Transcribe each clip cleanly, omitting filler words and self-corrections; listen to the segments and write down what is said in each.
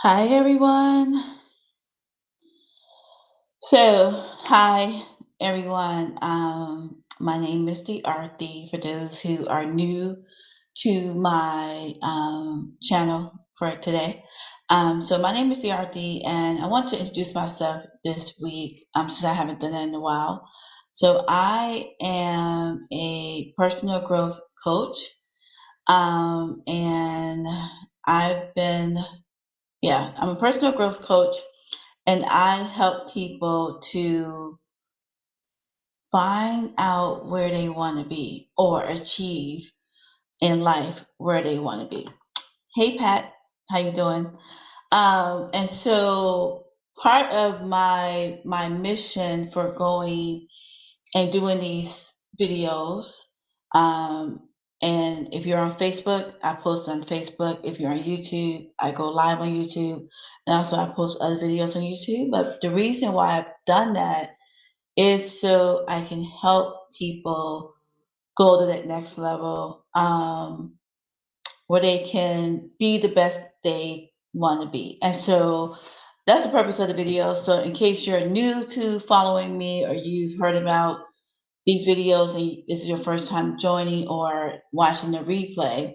Hi, everyone. Hi, everyone. My name is the Arti. For those who are new to my channel for today, my name is the Arti, and I want to introduce myself this week since I haven't done that in a while. So, I am a personal growth coach, and I've been, yeah, I'm a personal growth coach. And I help people to find out where they want to be or achieve in life where they want to be. Hey Pat, how you doing? And so part of my mission for going and doing these videos, um, and if you're on Facebook, I post on Facebook. If you're on YouTube, I go live on YouTube, and also I post other videos on YouTube. But the reason why I've done that is so I can help people go to that next level, where they can be the best they want to be. And so that's the purpose of the video. So in case you're new to following me or you've heard about these videos and this is your first time joining or watching the replay,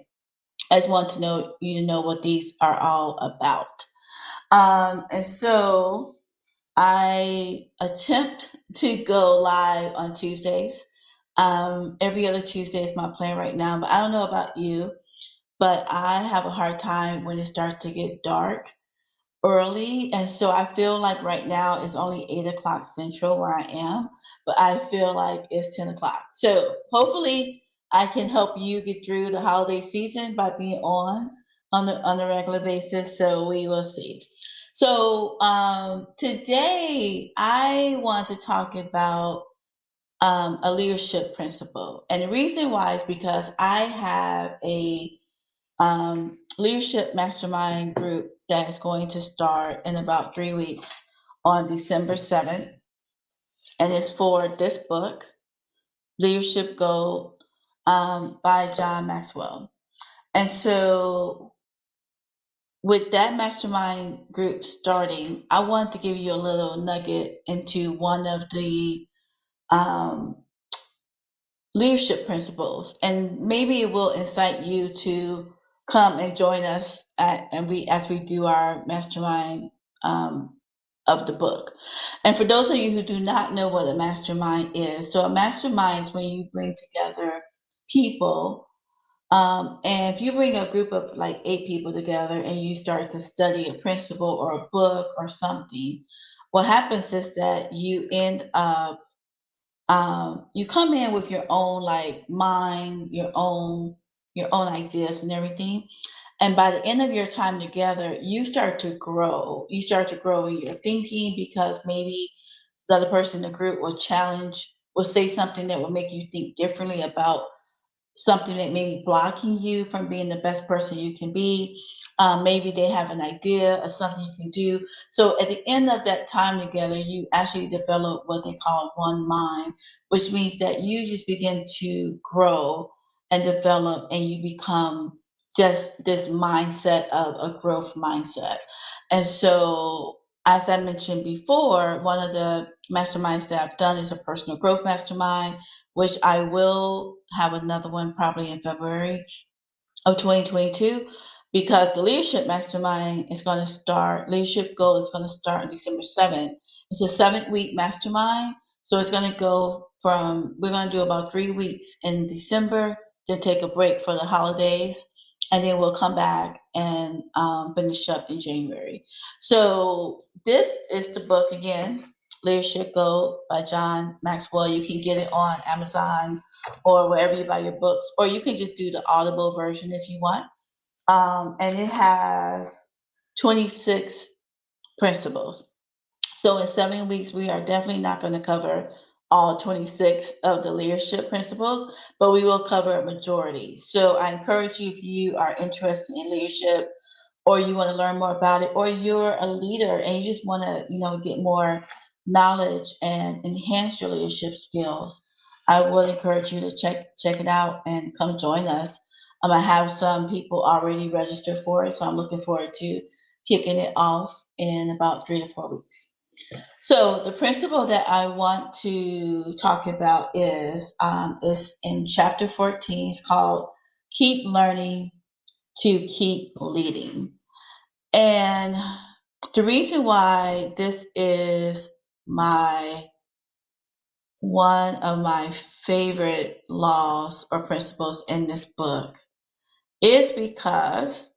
I just want to know you to know what these are all about. And so I attempt to go live on Tuesdays. Every other Tuesday is my plan right now, but I don't know about you, but I have a hard time when it starts to get dark early. And so I feel like right now it's only 8 o'clock central where I am, but I feel like it's 10 o'clock. So hopefully I can help you get through the holiday season by being on a regular basis. So we will see. So today I want to talk about a leadership principle. And the reason why is because I have a leadership mastermind group that is going to start in about 3 weeks on December 7th. And it's for this book, Leadership Gold by John Maxwell. And so, with that mastermind group starting, I want to give you a little nugget into one of the um, leadership principles, and maybe it will incite you to come and join us as we do our mastermind um, of the book. And for those of you who do not know what a mastermind is, so a mastermind is when you bring together people. And if you bring a group of like 8 people together and you start to study a principle or a book or something, what happens is that you end up you come in with your own like mind, your own ideas and everything. And by the end of your time together, you start to grow. You start to grow in your thinking because maybe the other person in the group will say something that will make you think differently about something that may be blocking you from being the best person you can be. Maybe they have an idea of something you can do. So at the end of that time together, you actually develop what they call one mind, which means that you just begin to grow and develop, and you become just this mindset of a growth mindset. And so, as I mentioned before, one of the masterminds that I've done is a personal growth mastermind, which I will have another one probably in February of 2022, because the Leadership Mastermind is going to start, Leadership Goal is going to start on December 7th. It's a 7-week mastermind. So it's going to go we're going to do about 3 weeks in December, then take a break for the holidays, and then we'll come back and finish up in January. So this is the book again, Leadership Gold by John Maxwell. You can get it on Amazon or wherever you buy your books, or you can just do the Audible version if you want. And it has 26 principles. So in 7 weeks, we are definitely not going to cover all 26 of the leadership principles, but we will cover a majority. So I encourage you, if you are interested in leadership, or you want to learn more about it, or you're a leader and you just want to, get more knowledge and enhance your leadership skills, I would encourage you to check it out and come join us. I have some people already registered for it, so I'm looking forward to kicking it off in about 3 to 4 weeks. So the principle that I want to talk about is in chapter 14. It's called "Keep Learning to Keep Leading," and the reason why this is my one of my favorite laws or principles in this book is because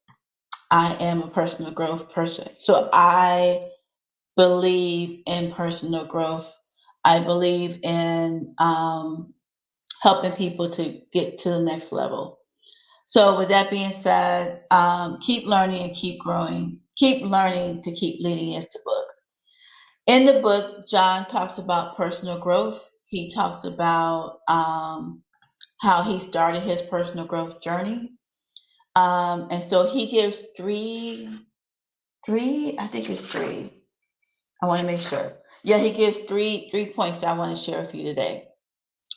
I am a personal growth person. So I believe in personal growth. I believe in helping people to get to the next level. So, with that being said, keep learning and keep growing. Keep learning to keep leading is the book. In the book, John talks about personal growth. He talks about how he started his personal growth journey. And so he gives I think it's three. I want to make sure. Yeah, he gives three points that I want to share with you today.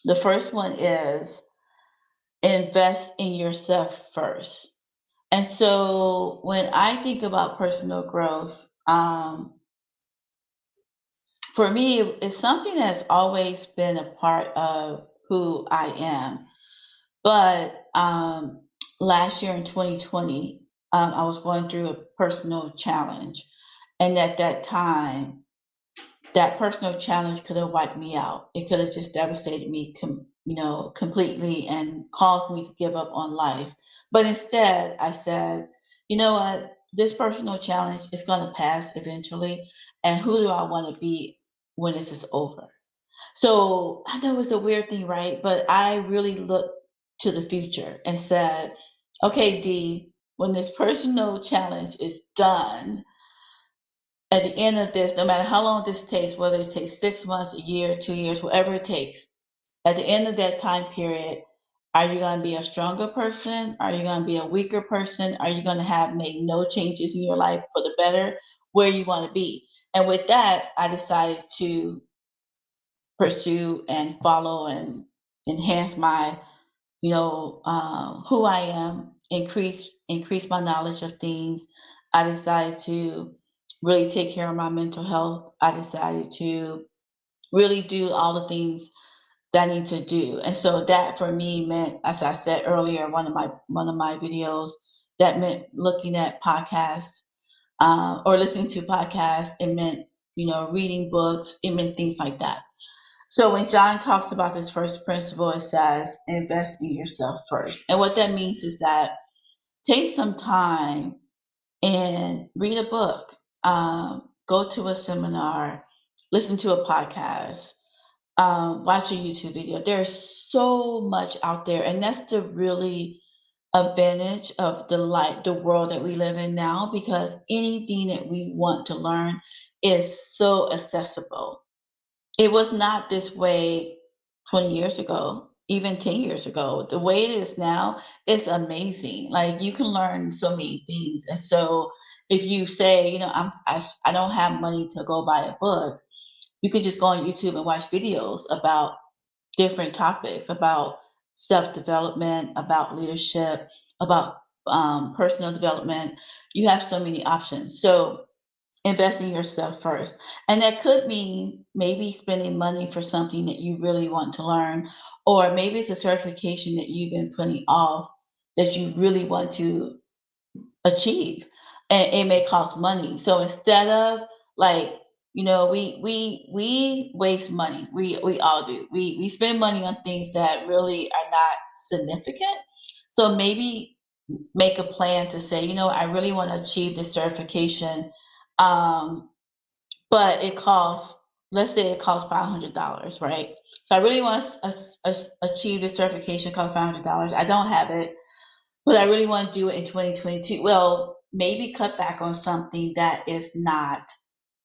The first one is invest in yourself first. And so when I think about personal growth, for me, it's something that's always been a part of who I am. But last year in 2020, I was going through a personal challenge. And at that time, that personal challenge could have wiped me out. It could have just devastated me, completely and caused me to give up on life. But instead, I said, you know what? This personal challenge is going to pass eventually. And who do I want to be when this is over? So I know it's a weird thing, right? But I really looked to the future and said, okay, D, when this personal challenge is done, at the end of this, no matter how long this takes, whether it takes 6 months, a year, 2 years, whatever it takes, at the end of that time period, are you going to be a stronger person? Are you going to be a weaker person? Are you going to have made no changes in your life for the better? Where you want to be? And with that, I decided to pursue and follow and enhance my, who I am, increase my knowledge of things. I decided to really take care of my mental health. I decided to really do all the things that I need to do. And so that for me meant, as I said earlier, one of my videos, that meant looking at podcasts or listening to podcasts. It meant, reading books. It meant things like that. So when John talks about this first principle, it says invest in yourself first. And what that means is that take some time and read a book, go to a seminar, listen to a podcast, watch a YouTube video. There's so much out there, and that's the really advantage of the world that we live in now, because anything that we want to learn is so accessible. It was not this way 20 years ago, even 10 years ago. The way it is now is amazing. Like you can learn so many things. And so if you say, I don't have money to go buy a book, you could just go on YouTube and watch videos about different topics, about self-development, about leadership, about personal development. You have so many options. So invest in yourself first. And that could mean maybe spending money for something that you really want to learn, or maybe it's a certification that you've been putting off that you really want to achieve. And it may cost money. So instead of like, we waste money. We all do. We spend money on things that really are not significant. So maybe make a plan to say, I really want to achieve this certification. Um, but it costs, let's say it costs $500, right? So I really want to achieve this certification, cost $500. I don't have it, but I really want to do it in 2022. Well, maybe cut back on something that is not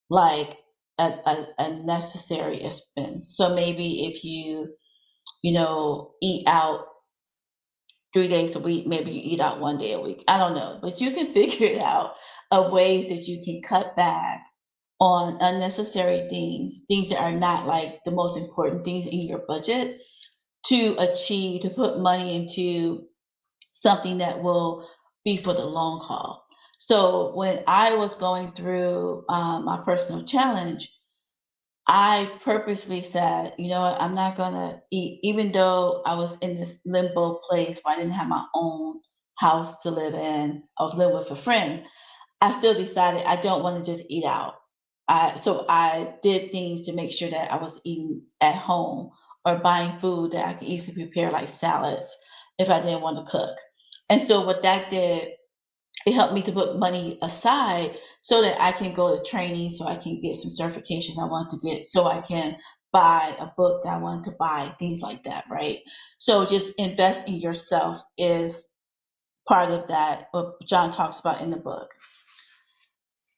like a necessary expense. So maybe if eat out 3 days a week, maybe you eat out one day a week. I don't know, but you can figure it out of ways that you can cut back on unnecessary things that are not like the most important things in your budget, to put money into something that will be for the long haul. So when I was going through my personal challenge, I purposely said, you know what, I'm not gonna eat, even though I was in this limbo place where I didn't have my own house to live in. I was living with a friend. I still decided I don't want to just eat out. So I did things to make sure that I was eating at home or buying food that I could easily prepare, like salads, if I didn't want to cook. And so what that did, it helped me to put money aside so that I can go to training, so I can get some certifications I want to get, so I can buy a book that I wanted to buy, things like that, right? So just invest in yourself is part of that, what John talks about in the book.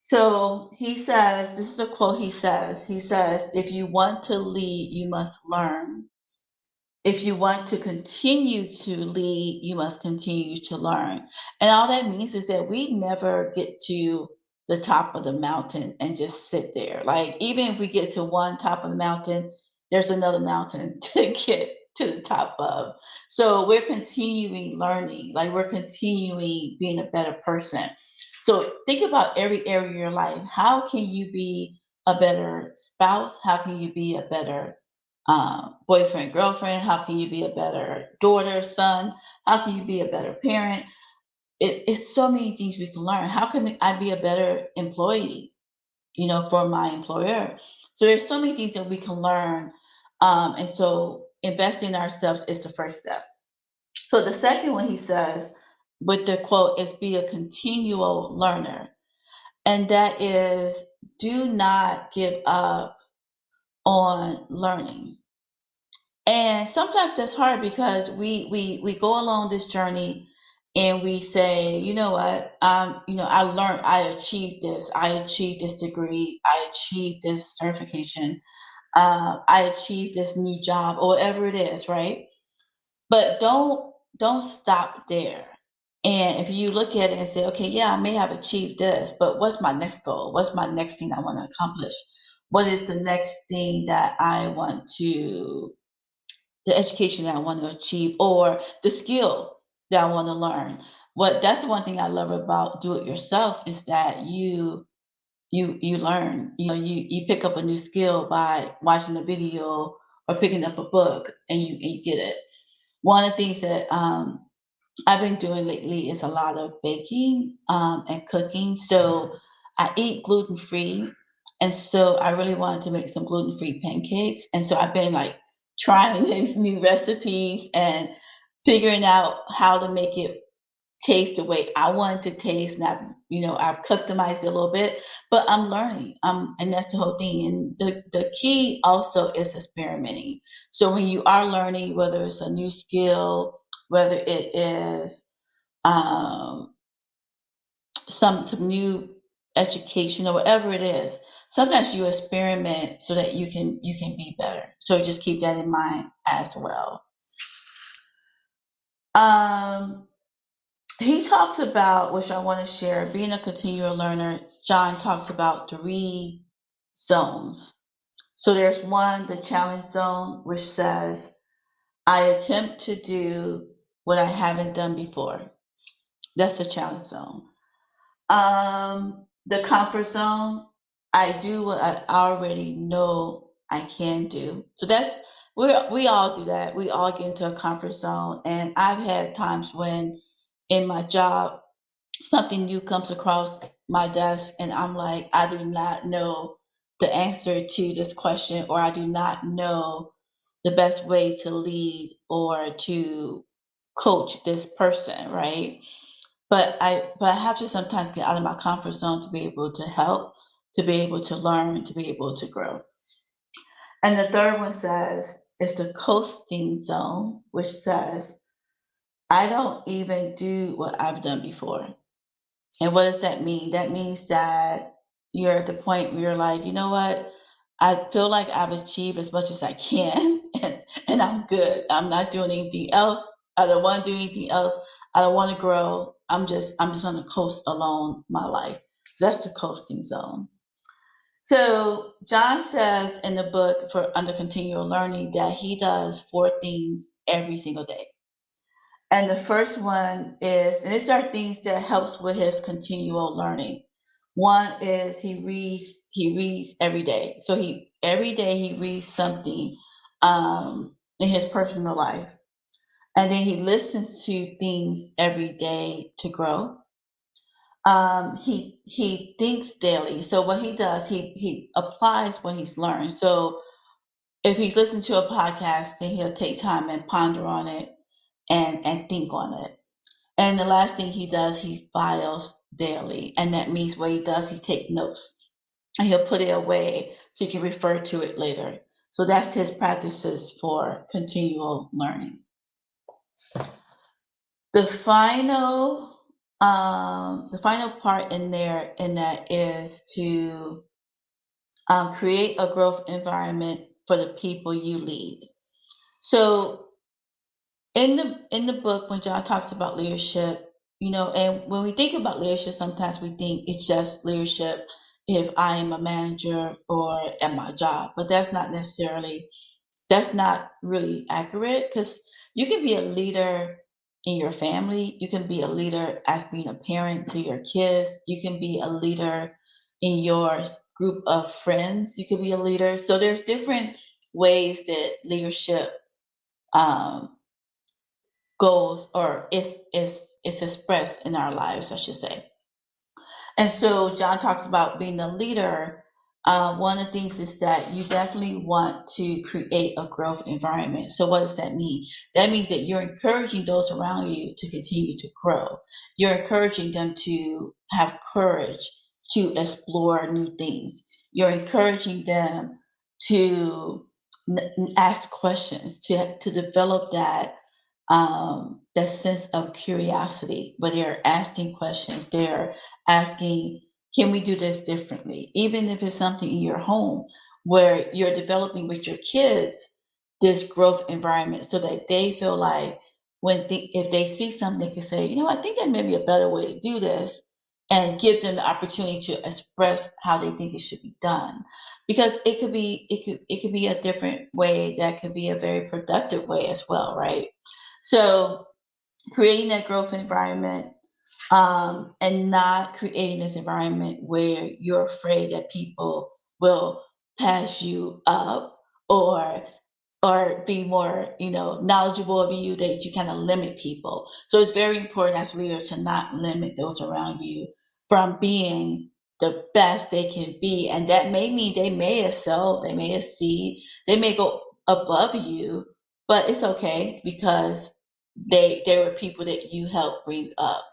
So he says, this is a quote he says, if you want to lead, you must learn. If you want to continue to lead, you must continue to learn. And all that means is that we never get to the top of the mountain and just sit there. Like, even if we get to one top of the mountain, there's another mountain to get to the top of. So we're continuing learning, like, we're continuing being a better person. So think about every area of your life. How can you be a better spouse? How can you be a better boyfriend, girlfriend? How can you be a better daughter, son? How can you be a better parent? It's so many things we can learn. How can I be a better employee, for my employer? So there's so many things that we can learn. And so investing in ourselves is the first step. So the second one he says, with the quote, is be a continual learner. And that is, do not give up on learning. And sometimes that's hard because we go along this journey and we say, you know what, I learned, I achieved this degree, I achieved this certification, I achieved this new job, or whatever it is, right? But don't stop there. And if you look at it and say, okay, yeah, I may have achieved this, but what's my next goal? What's my next thing I want to accomplish? What is the next thing that I want to the education that I want to achieve, or the skill that I want to learn? What That's the one thing I love about do it yourself, is that you learn. You pick up a new skill by watching a video or picking up a book, and you get it. One of the things that I've been doing lately is a lot of baking and cooking. So I eat gluten free, and so I really wanted to make some gluten free pancakes. And so I've been like trying these new recipes and figuring out how to make it taste the way I want it to taste. And I've customized it a little bit, but I'm learning. And that's the whole thing. And the key also is experimenting. So when you are learning, whether it's a new skill, whether it is um, some new education or whatever it is, sometimes you experiment so that you can be better. So just keep that in mind as well. Um, he talks about, which I want to share, being a continual learner. John talks about 3 zones. So there's one, the challenge zone, which says, I attempt to do what I haven't done before. That's the challenge zone. The comfort zone, I do what I already know I can do. So we all do that. We all get into a comfort zone. And I've had times when in my job something new comes across my desk and I'm like, I do not know the answer to this question, or I do not know the best way to lead or to coach this person, right? But I have to sometimes get out of my comfort zone to be able to help, to be able to learn, to be able to grow. And the third one says it's the coasting zone, which says I don't even do what I've done before. And what does that mean? That means that you're at the point where you're like, you know what? I feel like I've achieved as much as I can, and I'm good. I'm not doing anything else. I don't want to do anything else. I don't want to grow. I'm just on the coast along my life. So that's the coasting zone. So John says in the book, for under continual learning, that he does 4 things every single day. And the first one is, and these are things that helps with his continual learning. One is he reads every day. So he every day he reads something in his personal life. And then he listens to things every day to grow. He thinks daily. So what he does, he applies what he's learned. So if he's listening to a podcast, then he'll take time and ponder on it and think on it. And the last thing he does, he files daily. And that means what he does, he takes notes and he'll put it away so he can refer to it later. So that's his practices for continual learning. The final part in there in that is to create a growth environment for the people you lead. So in the book, when John talks about leadership, and when we think about leadership, sometimes we think it's just leadership if I am a manager or at my job, but that's not really accurate, because you can be a leader in your family. You can be a leader as being a parent to your kids. You can be a leader in your group of friends. You can be a leader. So there's different ways that leadership um, goes or is expressed in our lives, I should say. And so John talks about being a leader. One of the things is that you definitely want to create a growth environment. So what does that mean? That means that you're encouraging those around you to continue to grow. You're encouraging them to have courage to explore new things. You're encouraging them to ask questions, to develop that sense of curiosity, where they're asking questions. They're asking, can we do this differently? Even if it's something in your home where you're developing with your kids this growth environment so that they feel like if they see something, they can say, I think there may be a better way to do this, and give them the opportunity to express how they think it should be done. Because it could be a different way that could be a very productive way as well, right? So creating that growth environment, and not creating this environment where you're afraid that people will pass you up, or be more, knowledgeable of you, that you kind of limit people. So it's very important as leaders to not limit those around you from being the best they can be. And that may mean they may excel, they may exceed, they may go above you, but it's okay, because they were people that you helped bring up.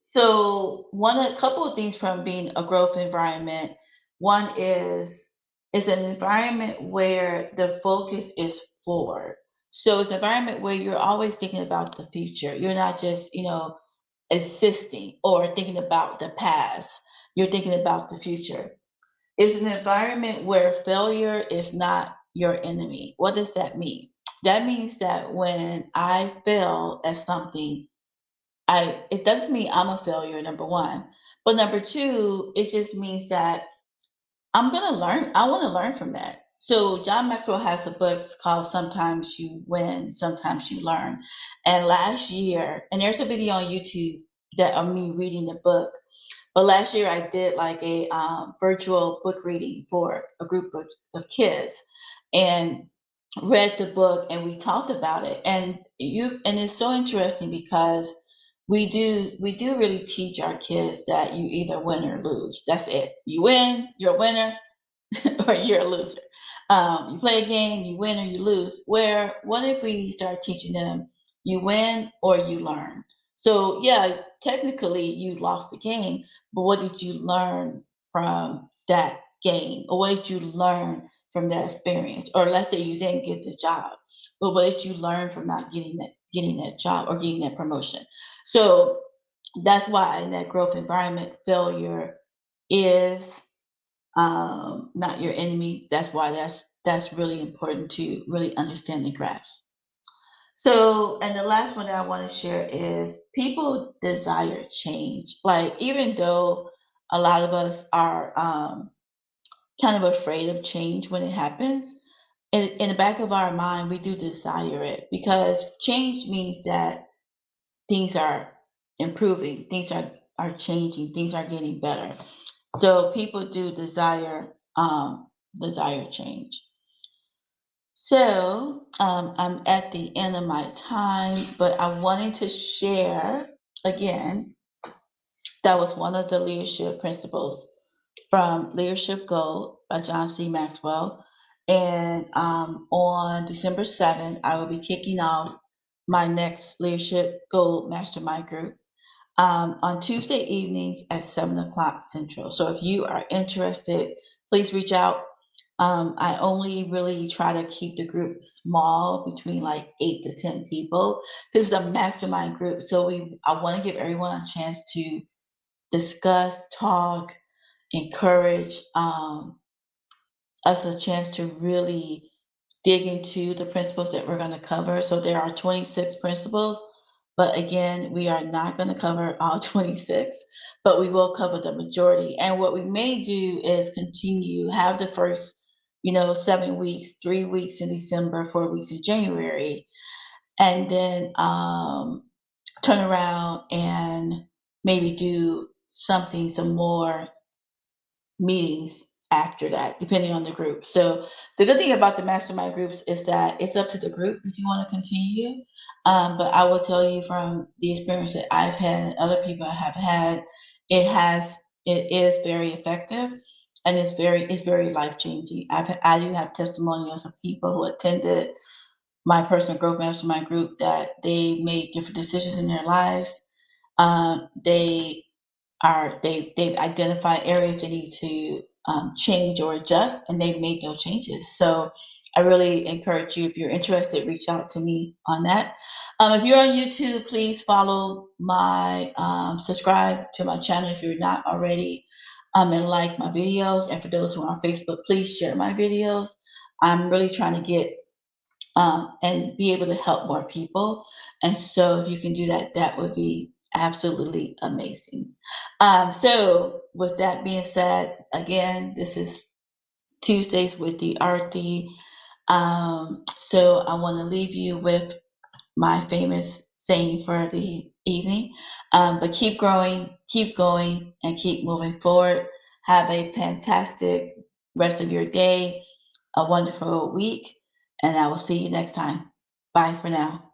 So a couple of things from being a growth environment. One is an environment where the focus is forward. So it's an environment where you're always thinking about the future. You're not just, existing or thinking about the past. You're thinking about the future. It's an environment where failure is not your enemy. What does that mean? That means that when I fail at something, it doesn't mean I'm a failure, number one. But number two, it just means that I'm gonna learn. I want to learn from that. So John Maxwell has a book called Sometimes You Win, Sometimes You Learn. And last year, and there's a video on YouTube that of me reading the book. But last year I did like a virtual book reading for a group of kids, and read the book, and we talked about it. And it's so interesting because we do really teach our kids that you either win or lose. That's it. You win, you're a winner, or you're a loser. You play a game, you win or you lose. Where what if we start teaching them, you win or you learn? So yeah, technically you lost the game, but what did you learn from that game, or what did you learn from that experience? Or let's say you didn't get the job, but what did you learn from not getting that job or getting that promotion? So that's why in that growth environment, failure is not your enemy. That's why that's really important to really understand and grasp. So, and the last one that I want to share is people desire change. Like, even though a lot of us are kind of afraid of change when it happens, in the back of our mind, we do desire it, because change means that things are improving, things are changing, things are getting better. So people do desire change. So I'm at the end of my time, but I wanted to share again, that was one of the leadership principles from Leadership Gold by John C. Maxwell. And on December 7th, I will be kicking off my next Leadership Gold Mastermind group on Tuesday evenings at 7 o'clock Central. So if you are interested, please reach out. I only really try to keep the group small, between like 8 to 10 people. This is a mastermind group, so I want to give everyone a chance to discuss, talk, encourage, us a chance to really dig into the principles that we're going to cover. So there are 26 principles, but again, we are not going to cover all 26, but we will cover the majority. And what we may do is continue, have the first, 7 weeks, 3 weeks in December, 4 weeks in January, and then turn around and maybe do some more meetings after that, depending on the group. So the good thing about the mastermind groups is that it's up to the group if you want to continue. But I will tell you from the experience that I've had and other people have had, it is very effective, and it's very life changing. I do have testimonials of people who attended my personal growth mastermind group that they made different decisions in their lives. They they've identified areas they need to change or adjust, and they've made those changes. So I really encourage you, if you're interested, reach out to me on that. If you're on YouTube, please follow my subscribe to my channel if you're not already, and like my videos. And for those who are on Facebook, please share my videos. I'm really trying to get and be able to help more people. And so if you can do that, that would be absolutely amazing. So with that being said, again, this is Tuesdays with the Arthi. So I want to leave you with my famous saying for the evening. But keep growing, keep going, and keep moving forward. Have a fantastic rest of your day, a wonderful week, and I will see you next time. Bye for now.